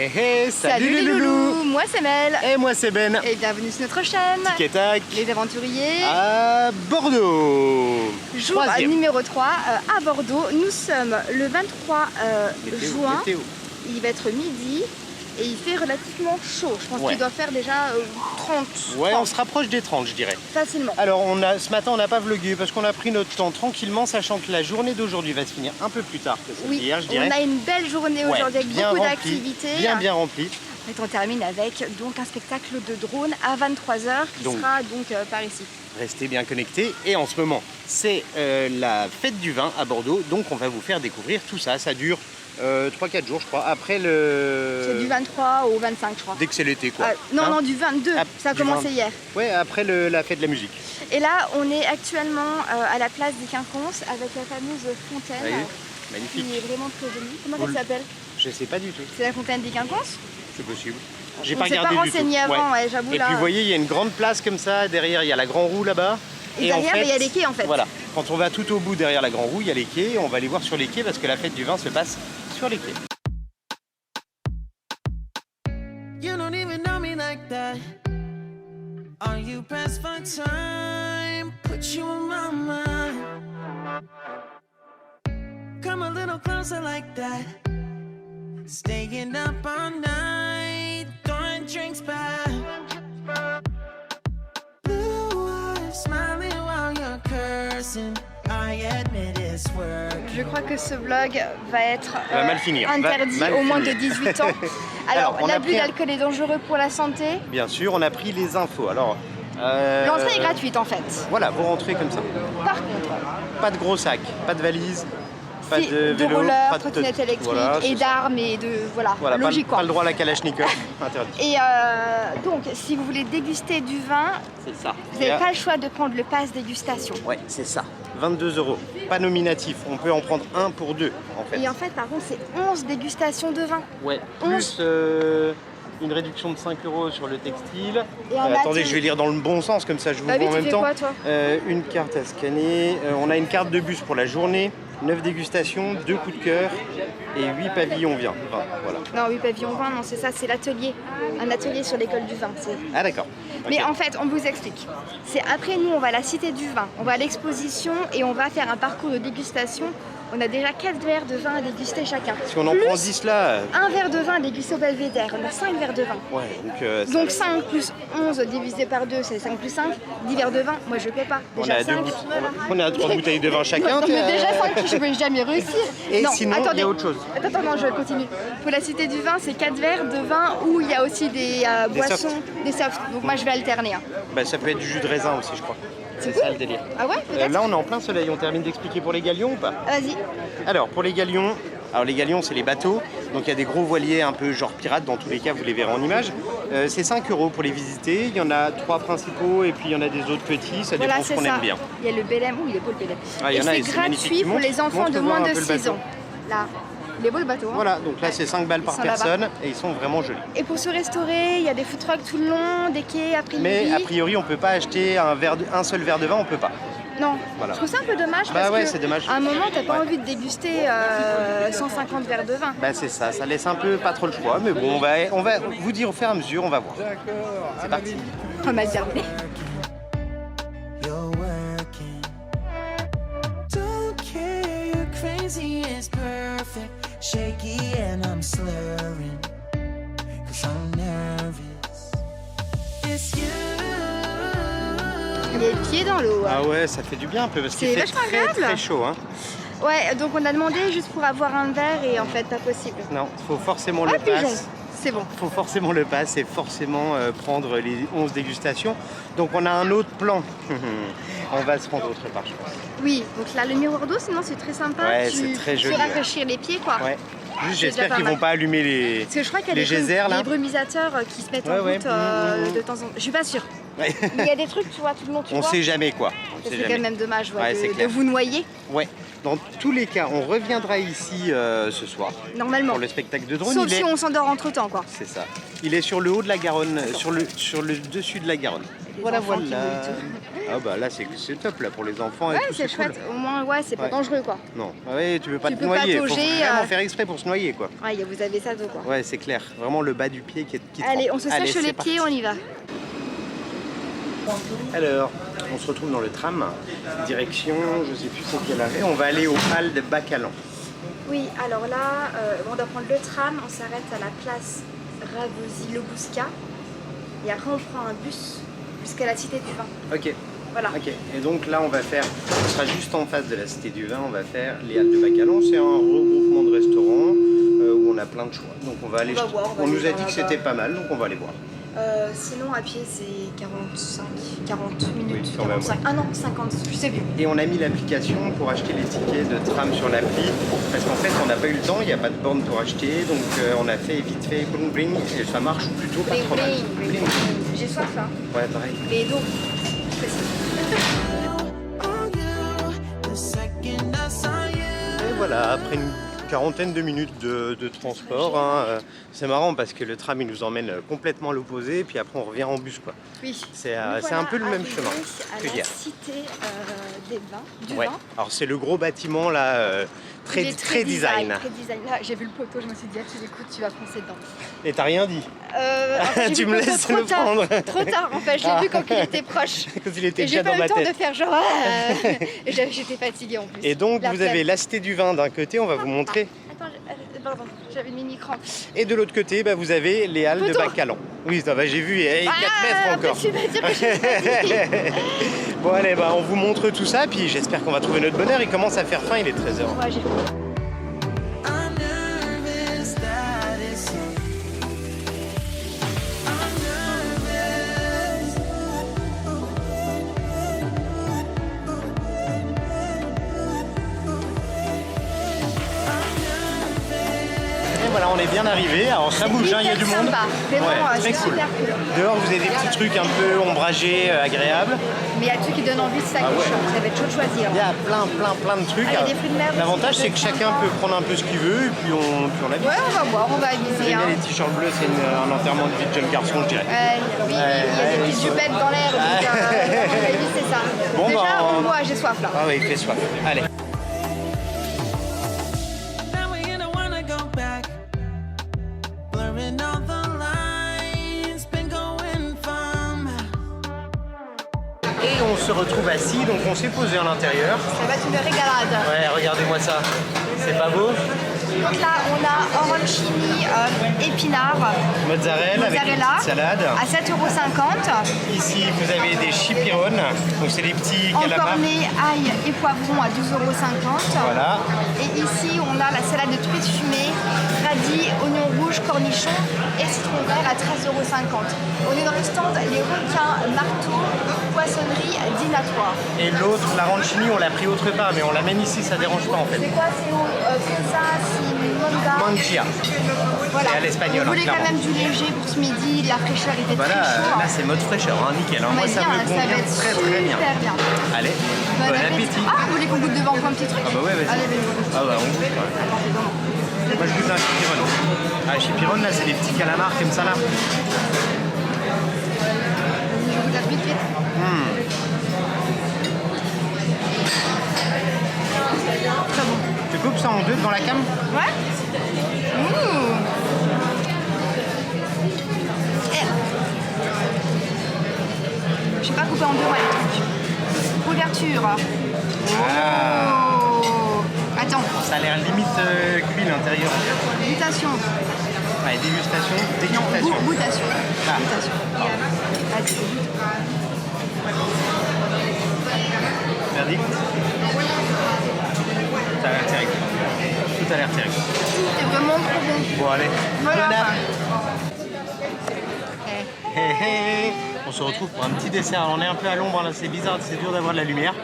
Hey hey, Salut les loulous. Moi c'est Mel. Et moi c'est Ben. Et bienvenue sur notre chaîne. Tic et tac. Les aventuriers. À Bordeaux. Jour numéro 3 à Bordeaux. Nous sommes le 23 juin. Il va être midi. Et il fait relativement chaud. Je pense qu'il doit faire déjà 30. Ouais, 30. on se rapproche des 30, je dirais. Facilement. Alors, ce matin, on n'a pas vlogué parce qu'on a pris notre temps tranquillement, sachant que la journée d'aujourd'hui va se finir un peu plus tard que celle d'hier, je dirais. On a une belle journée aujourd'hui avec beaucoup d'activités. Bien remplie. Et on termine avec donc un spectacle de drone à 23h qui sera donc par ici. Restez bien connectés. Et en ce moment, c'est la fête du vin à Bordeaux. Donc, on va vous faire découvrir tout ça. Ça dure 3-4 jours, je crois, après le... C'est du 23 au 25, je crois. Dès que c'est l'été, quoi. Non, du 22, ça a commencé hier. Ouais, après la fête de la musique. Et là, on est actuellement à la place des Quinconces avec la fameuse fontaine. Oui, magnifique. Qui est vraiment très jolie. Comment elle s'appelle? Je sais pas du tout. C'est la fontaine des Quinconces? C'est possible. J'ai pas regardé pas du tout. renseigné avant, j'avoue. Et puis vous voyez, il y a une grande place comme ça, derrière il y a la Grand Roue là-bas. Et derrière, il y a les quais en fait. Voilà, quand on va tout au bout derrière la Grand Roue, il y a les quais, on va aller voir sur les quais parce que la fête du vin se passe sur les quais. You don't even know me like that. Are you pressed for time? Put you in my mind. Come a little closer like that. Staying up all night, throwing drinks back. Blue eyes smiling while you're cursing. I admit it's working. Je crois que ce vlog va être mal finir. interdit Mal au moins de finir. 18 ans. Alors l'abus d'alcool est dangereux pour la santé. Bien sûr, on a pris les infos. Alors, l'entrée est gratuite en fait. Voilà, vous rentrez comme ça. Par contre, pas de gros sac, pas de valise. Pas de vélo, roller, pas de trottinette électrique voilà, et d'armes et de... Voilà, logique pas le droit à la Kalachnikov, interdit. Et donc, si vous voulez déguster du vin, c'est ça. Vous n'avez pas le choix de prendre le pass dégustation. Ouais, c'est ça. 22 €. Pas nominatif, on peut en prendre un pour deux en fait. Et en fait, par contre, c'est 11 dégustations de vin. Ouais, plus une réduction de 5 € sur le textile. Attendez, je vais lire dans le bon sens, comme ça je vous vois en même temps. Quoi, toi une carte à scanner, on a une carte de bus pour la journée, 9 dégustations, 2 coups de cœur et 8 pavillons vin. Voilà. Non, 8 pavillons vin, non, c'est ça, c'est l'atelier. Un atelier sur l'école du vin. Ah d'accord. Mais en fait, on vous explique. C'est après nous, on va à la Cité du Vin, on va à l'exposition et on va faire un parcours de dégustation. On a déjà 4 verres de vin à déguster chacun. Si on en prend 10 là... Un verre de vin à déguster au Belvédère, on a 5 verres de vin. Ouais, donc 5 plus 11 divisé par 2, c'est 5 plus 5. 10 verres de vin, moi je peux pas. Déjà on a 3 bouteilles de vin chacun. Non, mais déjà 5, je vais jamais réussir. Et non, sinon, il y a autre chose. Attends, non, je continue. Pour la Cité du Vin, c'est 4 verres de vin où il y a aussi des boissons, des softs. Donc moi je vais alterner. Bah, ça peut être du jus de raisin aussi, je crois. C'est ça le délire. Ah ouais, là, on est en plein soleil. On termine d'expliquer pour les galions ou pas? Vas-y. Alors, pour les galions, c'est les bateaux. Donc, il y a des gros voiliers un peu genre pirates. Dans tous les cas, vous les verrez en image. C'est 5 € pour les visiter. Il y en a 3 principaux et puis il y en a des autres petits. Ça dépend ce qu'on aime bien. Il y a le Belém. Il est beau le Belém. Et c'est gratuit pour les enfants de moins de 6 ans. Là. Il est beau le bateau. Hein. Voilà, donc là c'est 5 balles par personne et ils sont vraiment jolis. Et pour se restaurer, il y a des food trucks tout le long, des quais a priori. Mais a priori on peut pas acheter un seul verre de vin, on peut pas. Non, voilà. Je trouve ça un peu dommage parce c'est dommage. À un moment t'as pas envie de déguster 150 verres de vin. Bah c'est ça, ça laisse un peu pas trop le choix, mais bon on va vous dire au fur et à mesure, on va voir. D'accord. C'est parti. On m'a terminé. Shaky and I'm slurring, 'cause I'm nervous. It's you. Les pieds dans l'eau. Ah ouais, ça fait du bien un peu parce qu'il fait très chaud. Hein. Ouais, donc on a demandé juste pour avoir un verre et en fait pas possible. Non, il faut forcément le pass. C'est bon. Il faut forcément le pass et forcément prendre les 11 dégustations. Donc on a un autre plan. On va se rendre autre part, je pense. Oui, donc là le miroir d'eau, sinon c'est très sympa. Ouais, c'est très joli. Tu peux rafraîchir les pieds quoi. Ouais. Juste j'espère qu'ils vont pas allumer les Parce que je crois qu'il y a des brumisateurs qui se mettent en route de temps en temps. Je suis pas sûre. Ouais. Il y a des trucs, tu vois, tout le long, on sait jamais quoi. C'est quand même dommage de vous noyer. Ouais. Dans tous les cas, on reviendra ici ce soir. Normalement. Pour le spectacle de drone. Sauf si on s'endort entre temps, quoi. C'est ça. Il est sur le haut de la Garonne, sur le dessus de la Garonne. Voilà. Ah bah là c'est top là pour les enfants et tout. C'est chouette. Cool. Au moins ouais, c'est pas dangereux quoi. Non. Ouais, tu peux pas te noyer. Il faut vraiment faire exprès pour se noyer quoi. Ouais, vous avez ça d'eau quoi. Ouais, c'est clair. Vraiment le bas du pied qui Allez, on se sèche les pieds, on y va. Alors, on se retrouve dans le tram, direction, je sais plus c'est quelle arrêt, on va aller au Halles de Bacalan. Oui, alors là, on doit prendre le tram, on s'arrête à la place Ravozy-Lobousca et après on prend un bus jusqu'à la Cité du Vin. Ok. Voilà. Ok. Et donc là, on sera juste en face de la Cité du Vin, on va faire les Halles de Bacalan. C'est un regroupement de restaurants où on a plein de choix. Donc on va aller. On nous a dit que c'était pas mal, donc on va aller voir. Sinon à pied c'est 40 minutes, Oui, quand 45, même, ah non 50, je sais plus. Et on a mis l'application pour acheter les tickets de tram sur l'appli parce qu'en fait on n'a pas eu le temps, il n'y a pas de borne pour acheter, donc on a fait vite fait bling bling et ça marche plutôt pas trop mal. J'ai soif là. Ouais pareil. Et donc, Et voilà, après une quarantaine de minutes de transport, hein, c'est marrant parce que le tram il nous emmène complètement à l'opposé, puis après on revient en bus quoi. Oui. C'est un peu le même chemin que hier. Cité des Vins, ouais. Alors c'est le gros bâtiment là, très design. Très design. Là j'ai vu le poteau, je me suis dit ah, tu l'écoutes, tu vas foncer dedans. Et t'as rien dit. Tu me laisses le prendre. Trop tard en fait, je l'ai vu quand il était proche. Quand il était déjà dans ma tête. J'ai pas eu le temps de faire genre et j'étais fatiguée en plus. Et donc vous avez la Cité du Vin d'un côté, on va vous montrer. Attends, pardon, j'avais une mini-crampe. Et de l'autre côté, vous avez les Halles de Bacalan. Oui, ça va, j'ai vu, il y a 4 mètres encore. Tu vas dire que je pas dit. Bon allez, on vous montre tout ça, puis j'espère qu'on va trouver notre bonheur. Il commence à faire faim, il est 13h. Ouais, j'ai faim. Voilà, on est bien arrivé. Alors ça bouge, il y a du monde. C'est très cool. super cool. Dehors, vous avez des petits trucs un peu ombragés, agréables. Mais il y a tout qui donne envie, c'est ça qui change. Ça va être chaud de choisir. Il y a plein de trucs. Il y a des fruits de mer. L'avantage, c'est que chacun peut prendre un peu ce qu'il veut et puis on avise. Ouais, on va voir, on va aviser. Les t-shirts bleus, c'est un enterrement de vie de jeune garçon, je dirais. Oui, il y a des petites jupettes dans l'air. Donc, à mon avis, c'est ça. Bon, déjà, moi, j'ai soif là. Ah oui, il fait soif. Allez. Et on se retrouve assis, donc on s'est posé à l'intérieur. Ça va être une régalade. Ouais, regardez-moi ça. C'est pas beau? Donc là, on a arancini, épinards, mozzarella avec une petite salade. À 7,50 €. Ici, vous avez des chipirones, donc c'est les petits calamars. Encornés, ail et poivrons à 12,50 €. Voilà. Et ici, on a la salade de truites fumées, radis, oignons rouges, cornichons et citron vert à 13,50 €. On est dans le stand Les Requins Marteaux, poissonnerie dînatoire. Et l'autre, l'arancini, on l'a pris autre part, mais on l'amène ici, ça dérange pas en fait. C'est quoi? C'est pizza, Mangia. Voilà. C'est à l'espagnol. On voulait quand même du léger pour ce midi, de la fraîcheur était très chaud. Là c'est mode fraîcheur, nickel. Moi ça me convient très bien. Allez, bon appétit. Ah, vous voulez qu'on goûte devant un petit truc? Ah bah ouais, vas-y. Allez, on goûte. Moi je goûte un chipirone. Ah, chipirone là c'est des petits calamars comme ça là. Je goûte la vite. Très bon. Tu coupes ça en deux devant la cam? Ouais. Je sais pas couper en deux, ouais, les trucs. Couverture. Oh. Attends. Ça a l'air limite cuit l'intérieur. Dégustation. Ouais, dégustation. Goûtation. Ah. Goûtation. Vas-y. Verdict. Ça a l'air terrible. Tout a l'air terrible. C'est vraiment trop bon. Bon allez. Voilà. Bon app. On se retrouve pour un petit dessert. Alors, on est un peu à l'ombre là, c'est bizarre, c'est dur d'avoir de la lumière.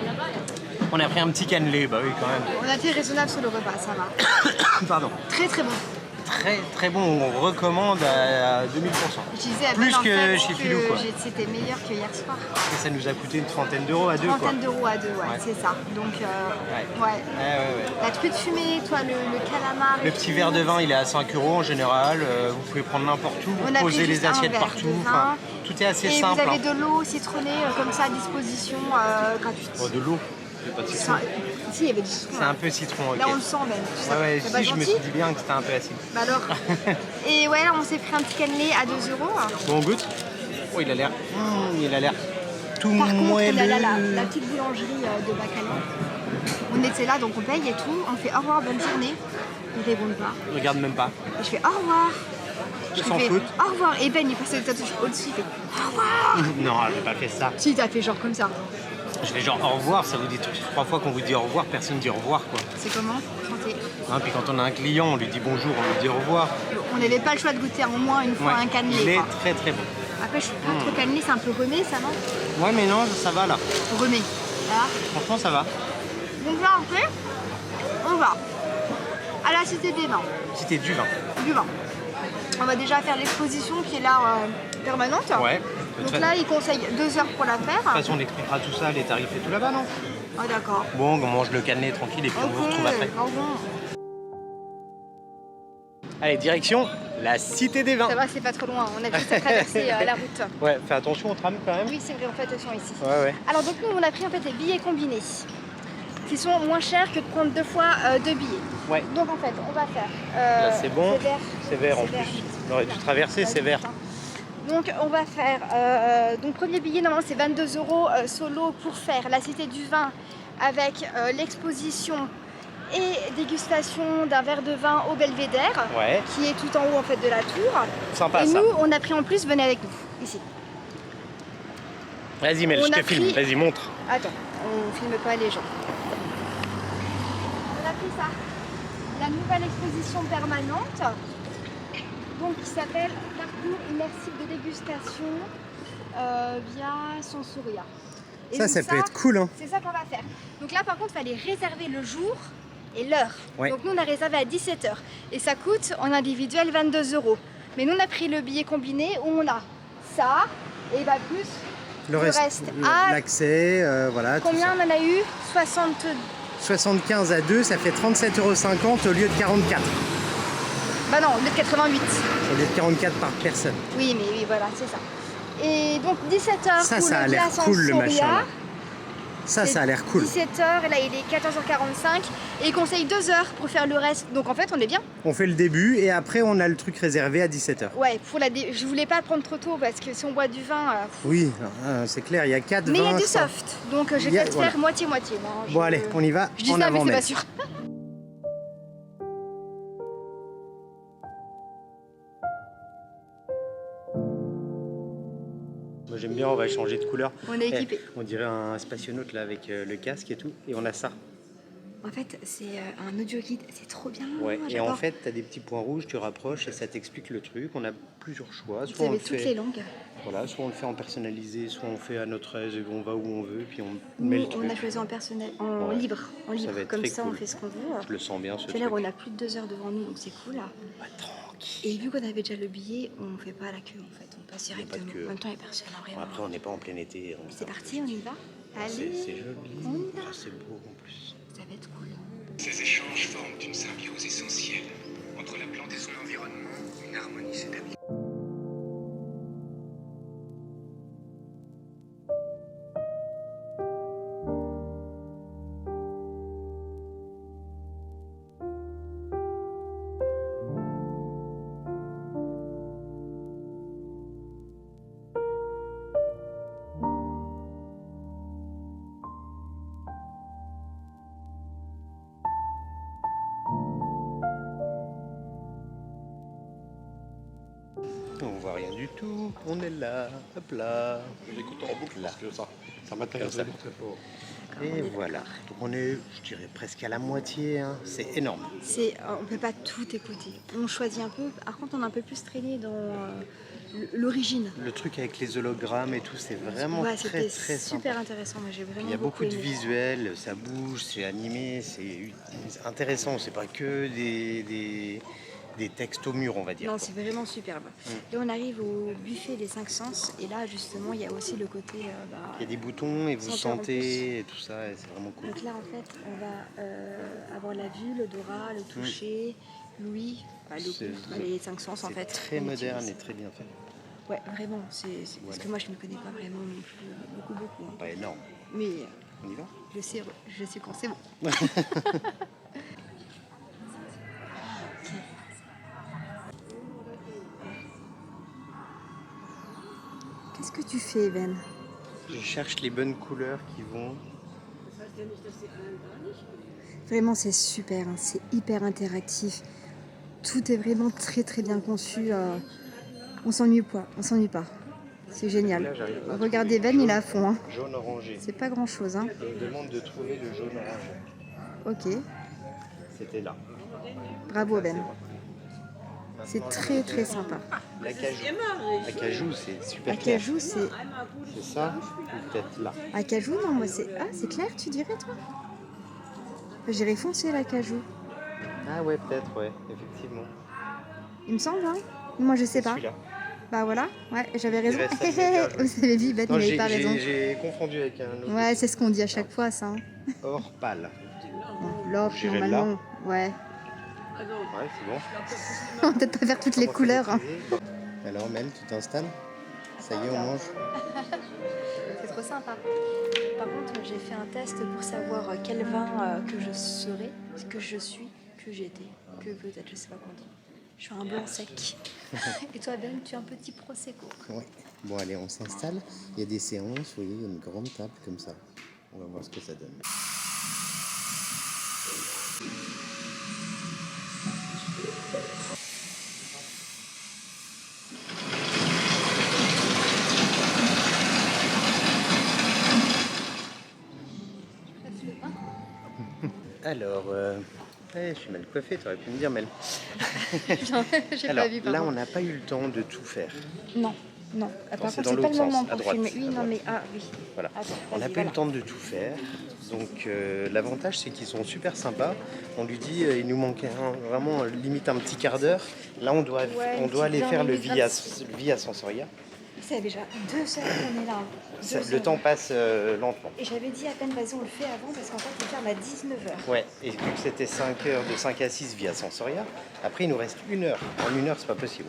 On a pris un petit cannelé, bah oui quand même. On a été raisonnable sur le repas, ça va. Pardon. Très très bon. très très bon. On recommande à 2000%. Je disais à Plus Ben, en que fait, chez Philou, quoi. C'était meilleur que hier soir. Et ça nous a coûté une trentaine d'euros à deux, quoi. Trentaine d'euros à deux, ouais, Ouais. c'est ça. Donc, ouais. Ouais. La truite fumée, toi, le calamar. Le petit verre de vin, il est à 5 euros en général. Vous pouvez prendre n'importe où, On vous a posez pris les juste un assiettes verre partout. de vin. Enfin, tout est assez Et simple. vous avez hein. de l'eau citronnée comme ça à disposition gratuite. Oh, de l'eau. C'est pas de citron. Si, il y avait du citron. C'est un peu citron, ok. Là, on le sent même. Ouais, C'est pas si, je me gentil suis dit bien que c'était un peu acide. Bah alors. Et ouais, là, on s'est pris un petit cannelé à 2 euros. Bon, on goûte. Oh, il a l'air tout Par contre, on moelleux. a là la petite boulangerie de Bacalan. On était là, donc on paye et tout. On fait au revoir, bonne journée. Il répond pas. Je regarde même pas. Et je fais au revoir. Ils Je s'en fais foutent. au revoir. Et Ben, il passait le tatouage au-dessus. Il fait au revoir. Non, j'ai pas fait ça. Si, t'as fait genre comme ça. Je fais genre au revoir, ça vous dit 3 fois qu'on vous dit au revoir, personne dit au revoir quoi. C'est comment chanter? Hein, puis quand on a un client, on lui dit bonjour, on lui dit au revoir. On n'avait pas le choix de goûter au moins une fois un Il cannelé. est quoi. très très bon. Après, je suis pas trop cannelé, c'est un peu remé, ça, non? Ouais, mais non, ça va là. Remé. Là. Franchement, ça va. Donc là, en fait, on va à la Cité des Vins. C'était du vin. Du vin. On va déjà faire l'exposition qui est là permanente. Ouais. Donc là, il conseille 2 heures pour la faire. De toute façon, on expliquera tout ça, les tarifs et tout là-bas, non? Ah d'accord. Bon, on mange le cannelé tranquille et puis on vous retrouve après. Au revoir. Allez, direction la Cité des Vins. Ça va, c'est pas trop loin. On a juste à traverser la route. Ouais, fais attention au tram quand même. Oui, c'est vrai, on fait attention ici. Ouais. Alors donc nous, on a pris en fait des billets combinés qui sont moins chers que de prendre 2 fois 2 billets. Ouais. Donc en fait, on va faire... Là, c'est bon. C'est vert. C'est vert en C'est vert. plus. On aurait dû traverser, c'est vert. Donc on va faire, donc premier billet normalement c'est 22 € solo pour faire la Cité du Vin avec l'exposition et dégustation d'un verre de vin au Belvédère Ouais. qui est tout en haut en fait de la tour. Sympa Et ça. nous on a pris en plus, venez avec nous, ici. Vas-y, Mel, on je a te filme. pris- Vas-y, montre. Attends, on filme pas les gens. On a pris ça, la nouvelle exposition permanente. Donc, qui s'appelle Parcours immersif de dégustation via Sensoria. Et donc Ça peut être cool, hein. C'est ça qu'on va faire. Donc là, par contre, il fallait réserver le jour et l'heure. Ouais. Donc nous, on a réservé à 17 h. Et ça coûte en individuel 22 €. Mais nous, on a pris le billet combiné où on a ça et bah plus le reste. L'accès, voilà. tout Combien ça. on en a eu 60... 75 à 2, ça fait 37,50 € au lieu de 44. Bah non, au lieu de 88. Au lieu de 44 par personne. Oui, mais oui, voilà, c'est ça. Et donc 17 h Ça, pour ça a le l'air glace cool, le Sensoria. machin, là. Ça a l'air cool. 17 h, là il est 14 h 45 et il conseille 2 heures pour faire le reste. Donc en fait on est bien. On fait le début et après on a le truc réservé à 17 h. Ouais, je voulais pas prendre trop tôt parce que si on boit du vin... Oui, c'est clair, il y a 4 Mais il y a vins. du ça. soft, donc je vais Il y a- peut-être voilà. faire moitié-moitié. moi. Bon allez, on y va. Je dis en ça avant, mais c'est Mel. pas sûr. Moi j'aime bien, on va changer de couleur. On est équipé. On dirait un spationaute là avec le casque et tout. Et on a ça. En fait c'est un audio guide, c'est trop bien. Ouais. Et j'adore. en fait, tu as des petits points rouges, tu rapproches et ça t'explique le truc. On a plusieurs choix. Vous Soit on avez le toutes fait, les langues. voilà, soit on le fait en personnalisé, soit on fait à notre aise et on va où on veut, puis on Nous, met le truc. on a choisi en personnel, en Ouais. libre. va être Comme très ça cool. on fait ce qu'on veut. Je le sens bien ce Tu truc. vois, là, on a plus de 2 heures devant nous, donc c'est cool. Là. Bah, tranquille. Et vu qu'on avait déjà le billet, on fait pas la queue en fait, on passe a pas de directement. queue. En même temps, il n'y a personne en Bon, vrai. après, on n'est pas en plein été. C'est parti, on y va. Allez, C'est joli. on y va. Ah, c'est beau en plus. Ça va être cool. Ces échanges forment une symbiose essentielle. Entre la plante et son environnement, une harmonie s'établit. On voit rien du tout. On est là. Hop là. J'écoute en boucle Là. parce que ça m'intéresse Comme ça. vraiment très fort. Et voilà. Donc on est, je dirais, presque à la moitié. Hein. C'est énorme. On peut pas tout écouter. On choisit un peu. Par contre, on est un peu plus traîné dans l'origine. Le truc avec les hologrammes et tout, c'est vraiment Ouais, très c'était très sympa. super intéressant. Moi, j'ai vraiment Il y a beaucoup de aimé. visuels, ça bouge, c'est animé, c'est intéressant. C'est pas que des textes au mur, on va dire. Non, quoi. c'est vraiment superbe. Là, on arrive au buffet des 5 sens. Et là, justement, il y a aussi le côté... Il y a des boutons et vous senteur en sentez et tout ça, et c'est vraiment cool. Donc là, en fait, on va avoir la vue, l'odorat, le toucher, l'ouïe, le C'est- goût, les 5 sens, en C'est fait. très on moderne utilise. et très bien fait. Ouais, vraiment. Parce Voilà. que moi, je ne me connais pas vraiment non plus beaucoup. Hein. Pas énorme. Mais On y va? je sais quand c'est bon. Qu'est-ce que tu fais, Ben? Je cherche les bonnes couleurs qui vont. Vraiment, c'est super, hein, c'est hyper interactif. Tout est vraiment très bien conçu. On s'ennuie pas. C'est génial. Là, j'arrive pas à Regardez, trouver Ben, le il est à fond. Hein. Jaune orangé. C'est pas grand chose. Hein. Je me demande de trouver le jaune orangé. Ok, C'était là. bravo, Ben. Maintenant, C'est très sympa. L'acajou, c'est super clair. Acajou, c'est. C'est ça ou peut-être là? Acajou, non, moi c'est. Ah, c'est clair, tu dirais, toi? J'irais foncer l'acajou. Ah ouais, peut-être, ouais, effectivement. Il me semble, hein? Moi, je sais pas. Celui-là. Bah voilà, ouais, j'avais raison. reste ça, bien joué. Vous avez vu, Ben, Non, il n'avait pas raison. j'ai confondu avec un autre. Ouais, c'est ce qu'on dit à chaque fois, ça. Hein. Or pâle. Bon, l'or, J'irais normalement. Ouais. Ouais, c'est bon. On va peut-être pas faire toutes les couleurs. Hein. Alors, Mel, tu t'installes? Ça y est, on mange. C'est trop sympa. Par contre, j'ai fait un test pour savoir quel vin que je serais, que je suis, que j'étais, que peut-être, je sais pas comment dire. Je suis un blanc sec. Et toi, Ben, tu es un petit prosecco. Ouais. Bon, allez, on s'installe. Il y a des séances, vous voyez, il y a une grande table comme ça. On va voir ce que ça donne. Alors, je suis mal coiffé, tu aurais pu me dire, Mel. J'ai Alors, pas vu, là, pardon. on n'a pas eu le temps de tout faire. Non. Par c'est contre, dans c'est pas l'autre le moment sens, à pour droite, filmer. Oui, à non, droite. mais ah oui. Voilà. Attends, On n'a vas-y, pas eu le voilà. temps de tout faire. Donc, l'avantage, c'est qu'ils sont super sympas. On lui dit, il nous manque vraiment limite un petit quart d'heure. Là, on doit une aller petite faire le 20 minutes, Via Sensoria. C'est déjà 2 heures qu'on est là. Le temps passe lentement. Et j'avais dit à peine, vas-y, on le fait avant parce qu'en fait, on ferme à 19h. Ouais, et vu que c'était 5 heures, de 5 à 6 Via Sensoria, après, il nous reste 1 heure. En 1 heure, c'est pas possible.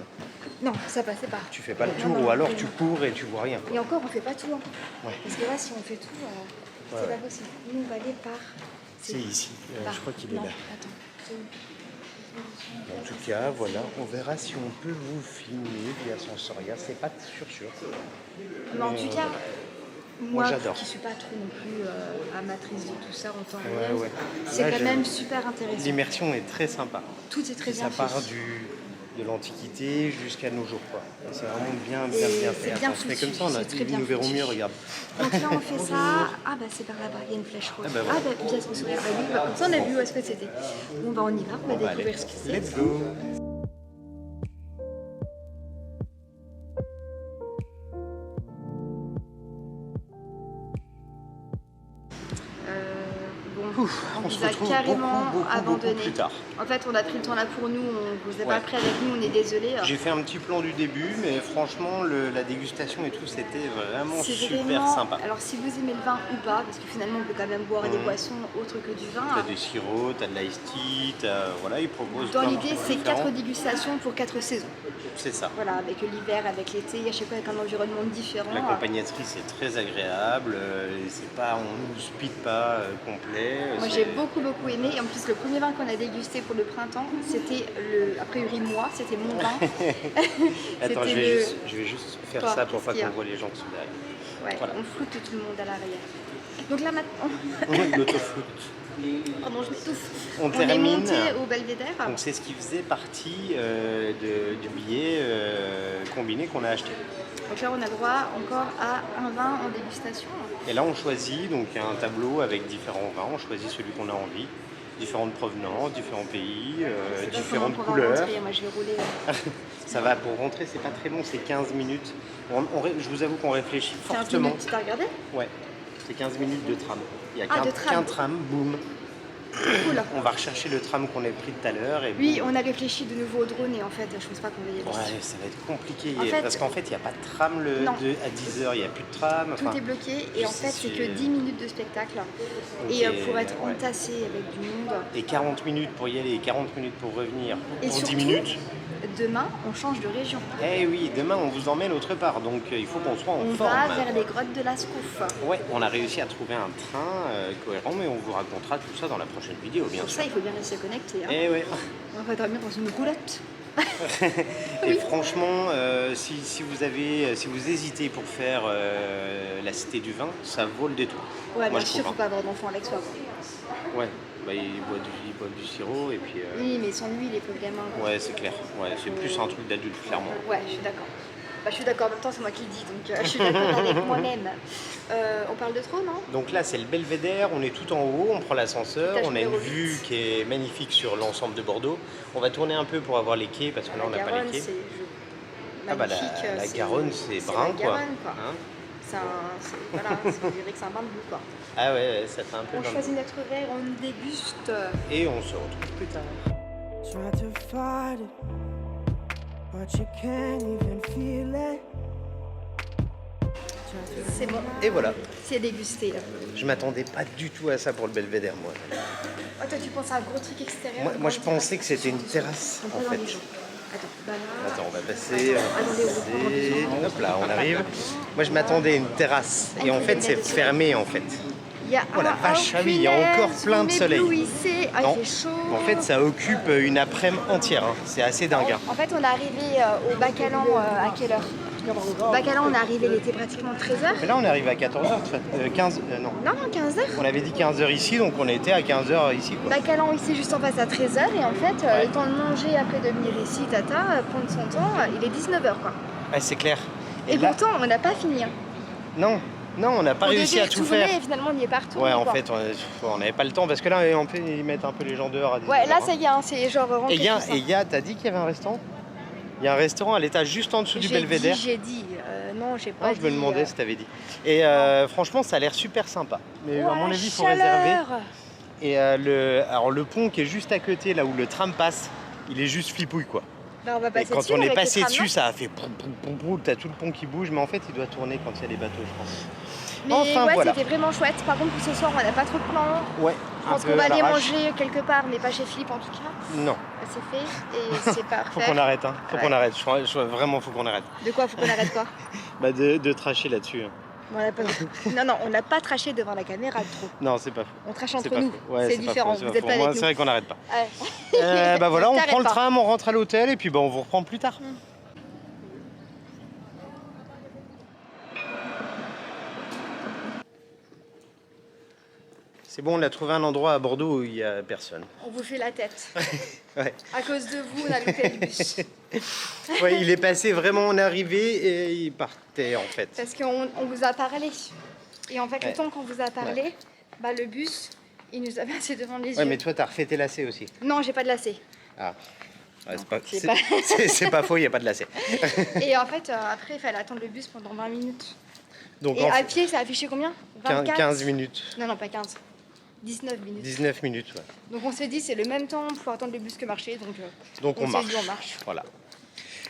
Non, ça passait pas. Tu fais pas le Non, tour, non, ou alors non. tu cours et tu vois rien. Et encore, on fait pas tout. Hein. Ouais. Parce que là, si on fait tout, c'est Ouais. pas possible. Nous, on va aller par. C'est ici, par- je crois qu'il est non, là. Attends. C'est où? En tout cas, voilà, on verra si on peut vous filmer Via Sensoria. C'est pas sûr. Mais en tout cas, moi j'adore. qui suis pas trop non plus amatrice de tout ça en temps Ouais, réel, ouais. c'est Là, quand j'aime. même super intéressant. L'immersion est très sympa. Tout est très Ça bien part fait. de l'Antiquité jusqu'à nos jours. Quoi. Et c'est vraiment bien Et fait. c'est bien Attends, on se met foutu, comme ça, c'est très ils bien nous verront foutu. mieux, regarde. Donc là, on fait ça. Ah bah c'est par là-bas, il y a une flèche rose. Ah bah voilà. bien sûr, sourire. Bah oui, bah, comme ça, on a vu où est-ce que c'était. Bon bah on y va, on va Allez, découvrir ce que c'est. let's go. On on nous se a retrouve carrément beaucoup abandonné. plus tard. En fait, on a pris le temps là pour nous, on vous est Ouais. pas pris avec nous, on est désolé. J'ai fait un petit plan du début, mais franchement, la dégustation et tout, c'était vraiment C'est super vraiment. sympa. Alors, si vous aimez le vin ou pas, parce que finalement, on peut quand même boire des boissons autres que du vin. T'as des sirops, t'as de l'ice tea, voilà, ils proposent Dans plein de l'idée, trucs c'est différents. 4 dégustations pour 4 saisons. C'est ça. Voilà, avec l'hiver, avec l'été, à chaque fois avec un environnement différent. La compagnaterie, c'est très agréable. C'est pas, on nous speed pas complet. Moi, c'est- j'ai beaucoup aimé. Et en plus, le premier vin qu'on a dégusté pour le printemps, c'était a priori moi, c'était mon vin. Attends, C'était je vais juste faire Toi, ça pour qu'est-ce pas qu'il y a qu'on voit les gens qui sont derrière. Ouais, Voilà. on floute tout le monde à l'arrière. Donc là maintenant, L'autofloute. pardon, je m'étouffe. On est termine. monté au Belvédère. Donc c'est ce qui faisait partie du billet combiné qu'on a acheté. Donc là, on a droit encore à un vin en dégustation. Et là, on choisit donc un tableau avec différents vins. On choisit celui qu'on a envie. Différentes provenances, différents pays, C'est pas différentes comment on va couleurs. rentrer. Moi, je vais rouler. Ça va, pour rentrer, c'est pas très long, c'est 15 minutes. Je vous avoue qu'on réfléchit 15 fortement. minutes, t'as regardé? Ouais, c'est 15 minutes de tram. Il n'y a Ah, de qu'un tram. tram, boum. Cool. On va rechercher le tram qu'on a pris tout à l'heure. Et Oui, puis- on a réfléchi de nouveau au drone et en fait, je pense pas qu'on va y aller. Ouais, ça va être compliqué. En fait- parce qu'en fait, il n'y a pas de tram Non. à 10h, il n'y a plus de tram. Tout est bloqué et en fait, c'est que 10 minutes de spectacle. Et pour être ouais. entassé avec du monde. Et 40 minutes pour y aller, 40 minutes pour revenir. Et pour 10 surtout, minutes. demain, on change de région. Eh oui, demain on vous emmène autre part, donc il faut qu'on soit en On forme. va vers les grottes de la Scouf. Ouais, on a réussi à trouver un train cohérent, mais on vous racontera tout ça dans la prochaine vidéo, bien Pour sûr. ça, il faut bien rester connecté. Hein. Eh ouais. On va dormir dans une roulotte. Et franchement, si vous hésitez pour faire la Cité du Vin, ça vaut le détour. Ouais, Moi, bien je sûr, trouve, faut pas avoir d'enfant avec soi. Ouais, bah, il boit du sirop et puis. Oui, mais sans lui, les pauvres gamins. quoi. Ouais, c'est clair. Ouais, c'est plus un truc d'adulte, clairement. Ouais, je suis d'accord. Bah, je suis d'accord, en même temps, c'est moi qui le dis, donc je suis d'accord avec moi-même. On parle de trop, non? Donc là, c'est le Belvédère, on est tout en haut, on prend l'ascenseur, Étage on a une numéro vue 8. qui est magnifique sur l'ensemble de Bordeaux. On va tourner un peu pour avoir les quais, parce que là, on n'a pas les quais. c'est Ah bah magnifique. la Garonne, c'est brun, la quoi. Garonne, quoi. Hein Voilà, on dirait que c'est un bain de boue, quoi. Ah ouais, ça fait un peu On dans le- choisit notre verre, on déguste. Et on se retrouve plus tard. Try to fight it, but you can't even feel it. C'est bon, Et voilà. c'est dégusté. Là. Je m'attendais pas du tout à ça pour le Belvédère, moi. Oh, toi, tu penses à un gros truc extérieur? Moi, je pensais que c'était une terrasse, On en peut dans les fait. gens. Attends, bah là. Attends, on va passer, Attendez, Hop là, on arrive. Moi, je m'attendais à une terrasse. Et en fait, c'est fermé, en fait. Il y a Oh la vache, ah oui, il y a encore plein de soleil. Ah, Non. il fait chaud. En fait, ça occupe une après-midi entière. Hein. C'est assez dingue. Hein. En fait, on est arrivé au Bacalan à quelle heure? Bacalan, on est arrivé, il était pratiquement 13h. Mais là, on est arrivé à 14h, 15 non. Non, 15h. On avait dit 15h ici, donc on était à 15h ici. Quoi. Bacalan ici juste en face à 13h et en fait Ouais. le temps de manger après de venir ici prendre son temps, il est 19h quoi. Ouais, c'est clair. Et là- pourtant on n'a pas fini. Hein. Non, on n'a pas On réussi devait à tout retourner faire. et finalement on y est pas retourné. Ouais, en quoi. fait, on n'avait pas le temps parce que là, en fait, ils mettent un peu les gens dehors à 19h. Ouais, là ça y est, hein, c'est genre rentré. Et t'as dit qu'il y avait un restaurant? Il y a un restaurant à l'étage juste en dessous du Belvédère. J'ai dit, non, j'ai pas Non, je me dit, demandais si t'avais dit. Et franchement, ça a l'air super sympa. Mais à mon avis, il faut réserver. Et alors le pont qui est juste à côté, là où le tram passe, il est juste flipouille quoi. Bah, on va Et passer quand dessus on est avec le passé tram, dessus, non ça a fait poum poum poum poum, t'as tout le pont qui bouge, mais en fait il doit tourner quand il y a des bateaux, je pense. Mais Enfin, ouais, voilà. c'était vraiment chouette. Par contre, pour ce soir, on n'a pas trop de plans. Ouais, Je pense qu'on va aller manger quelque part, mais pas chez Philippe en tout cas. Non, C'est fait et c'est parfait. faut qu'on arrête, hein. Faut Ouais. qu'on arrête. Vraiment, faut qu'on arrête. De quoi? Faut qu'on arrête quoi? Bah de tracher là-dessus. Hein. On a pas... Non, on n'a pas traché devant la caméra trop. Non, c'est pas faux. On trache C'est entre pas nous. faux. Ouais, c'est pas différent. faux, c'est Vous pas êtes faux. pas Moi, avec c'est nous. vrai qu'on n'arrête pas. Ouais. Bah voilà, on T'arrêtes prend le pas. tram, on rentre à l'hôtel et puis bah, on vous reprend plus tard. C'est bon, on a trouvé un endroit à Bordeaux où il n'y a personne. On vous fait la tête. Ouais. À cause de vous, on a loupé le bus. Ouais, il est passé vraiment, on est arrivé et il partait en fait. Parce qu'on vous a parlé. Et en fait, Ouais. le temps qu'on vous a parlé, bah, le bus, il nous a passé devant les Ouais, yeux. mais toi, t'as refait tes lacets aussi. Non, j'ai pas de lacet. Ah. Ouais, c'est c'est pas- c'est pas faux, il n'y a pas de lacets. Et en fait, après, il fallait attendre le bus pendant 20 minutes. Donc Et en à fait, pied, ça a affiché combien? 24 15 minutes, Non, pas 15. 19 minutes. 19 minutes. Ouais. Donc on s'est dit, c'est le même temps pour attendre le bus que marcher. Donc Donc on s'est marche. dit, on marche. Voilà.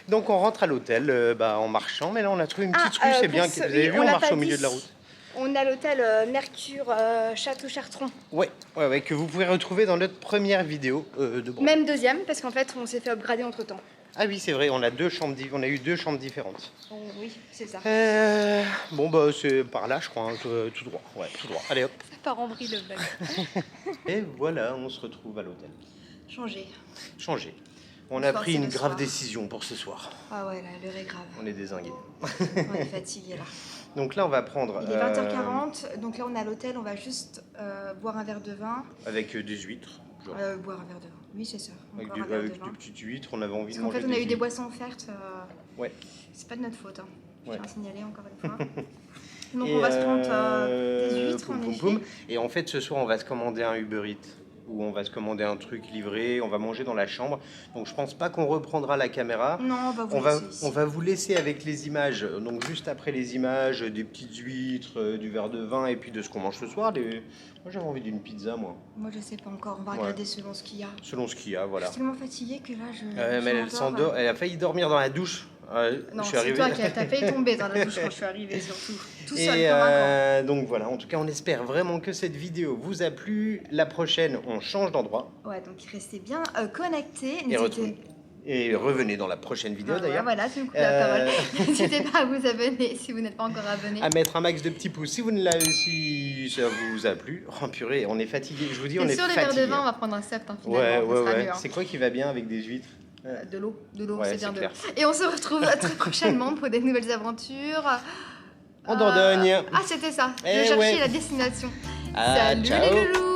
Donc on rentre à l'hôtel en marchant, mais là on a trouvé une petite Ah, rue, c'est pour bien. ce- Vous avez oui, vu, on on l'a marche pas au milieu dit. de la route. On a l'hôtel Mercure Château-Chartron. Ouais, que vous pouvez retrouver dans notre première vidéo de Bordeaux. Même deuxième, parce qu'en fait, on s'est fait upgrader entre temps. Ah oui, c'est vrai, on a eu deux chambres différentes. Oui, c'est ça. Bon bah c'est par là, je crois, hein, tout droit. Ouais, tout droit. Allez hop. Ça part en vrille le vlog. Et voilà, on se retrouve à l'hôtel. Changer. Changé. On Ce a soir, pris c'est une le grave soir. décision pour ce soir. Ah ouais, là, l'heure est grave. On est dézingués. On est fatigué là. Donc là, on va prendre. Il est 20h40, donc là on est à l'hôtel, on va juste boire un verre de vin. Avec des huîtres. Genre. Boire un verre de vin. Oui, c'est ça. On Avec, boit un verre de avec vin. des petites huîtres, on avait envie Parce de qu'en manger fait, on a eu des huîtres. boissons offertes. Ouais. C'est pas de notre faute. Hein. Je Ouais. tiens à signaler encore une fois. Donc on va se prendre des huîtres poum, en poum, effet. poum. Et en fait, ce soir, on va se commander un Uber Eats. Ou où on va se commander un truc livré, on va manger dans la chambre. Donc je pense pas qu'on reprendra la caméra. Non, on va vous On va, laisser ici. on va vous laisser avec les images. Donc juste après les images, des petites huîtres, du verre de vin et puis de ce qu'on mange ce soir. Moi j'avais envie d'une pizza, moi. Moi, je sais pas encore. On va regarder selon ce qu'il y a. Selon ce qu'il y a, voilà. Je suis tellement fatiguée que là, je. Mais je elle m'endors. s'endort. Elle a failli dormir dans la douche. Non, je suis c'est arrivé. toi qui t'as failli tomber dans la douche quand je suis arrivée, surtout. Tout seul, Et comme un camp. donc voilà, en tout cas on espère vraiment que cette vidéo vous a plu. La prochaine, on change d'endroit. Ouais, donc restez bien connectés. Et, et revenez dans la prochaine vidéo d'ailleurs. Voilà, tu me coupes la parole. N'hésitez pas à vous abonner si vous n'êtes pas encore abonné. À mettre un max de petits pouces si vous ne l'avez, si ça vous a plu. Oh purée, on est fatigué. Je vous dis, on est sur les fatigué. verres de vin, on va prendre un sept finalement. Ouais, ça sera ouais. mieux, hein. C'est quoi qui va bien avec des huîtres? De l'eau, Ouais, c'est bien de clair. l'eau. Et on se retrouve très prochainement pour des nouvelles aventures. En Dordogne. Ah, c'était ça. Eh Je cherchais ouais. la destination. Ah, Salut ciao. les loulous.